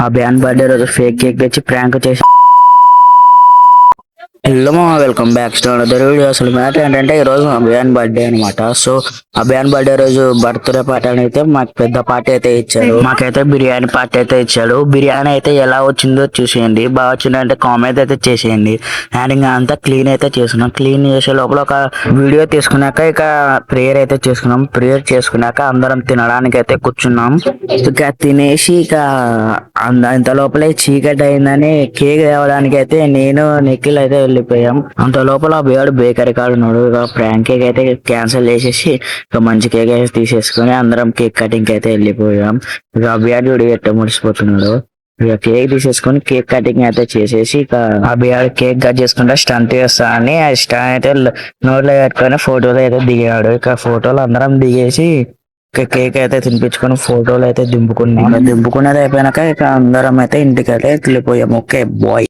ఆ ban birthday రోజు fake cake తెచ్చి ప్రాంక్ చేసి హలో మా welcome back to another video. అసలు మ్యాటర్ ఏంటంటే ఈ రోజు మా అభియాన్ బర్త్డే అనమాట. సో అభియాన్ బర్త్డే రోజు బర్త్డే పార్టీ అని అయితే మాకు పెద్ద పార్టీ అయితే ఇచ్చాడు. మాకైతే బిర్యానీ పార్టీ అయితే ఇచ్చాడు. బిర్యానీ అయితే ఎలా వచ్చిందో చూసేయండి. బాగా వచ్చిందంటే కామెంట్ అయితే చేసేయండి. అండ్ ఇంకా అంతా క్లీన్ అయితే చేసుకున్నాం. క్లీన్ చేసే లోపల ఒక వీడియో తీసుకున్నాక ఇక ప్రేయర్ అయితే చేసుకున్నాం. ప్రేయర్ చేసుకున్నాక అందరం తినడానికి అయితే కూర్చున్నాం. ఇక తినేసి ఇక ఇంత లోపలే చీకటి అయిందని కేక్ తేవడానికి అయితే నేను నిఖిల్ అయితే వెళ్ళిపోయాం. అంత లోపల బియాడు బేకరీ కాడ ఉన్నాడు. ఇక ప్రాంక్ కేక్ అయితే క్యాన్సిల్ చేసేసి ఇక మంచి కేక్ అయితే తీసేసుకొని అందరం కేక్ కటింగ్ అయితే వెళ్ళిపోయాం. ఇక బియాడు ఎట్ట ముడిసిపోతున్నాడు. ఇక కేక్ తీసేసుకొని కేక్ కటింగ్ అయితే చేసేసి ఇక బియాడు కేక్ కట్ చేసుకుంటే స్టంట్ చేస్తా అని ఆ స్టంట్ అయితే నోట్లో పెట్టుకొని ఫోటోలు అయితే దిగాడు. ఇక ఫోటోలు అందరం దిగేసి కేక్ అయితే తినిపించుకొని ఫోటోలు అయితే దింపుకున్నాం. దింపుకునేది అయిపోయినాక ఇక అందరం అయితే ఇంటికి అయితే వెళ్ళిపోయాం. Okay bye.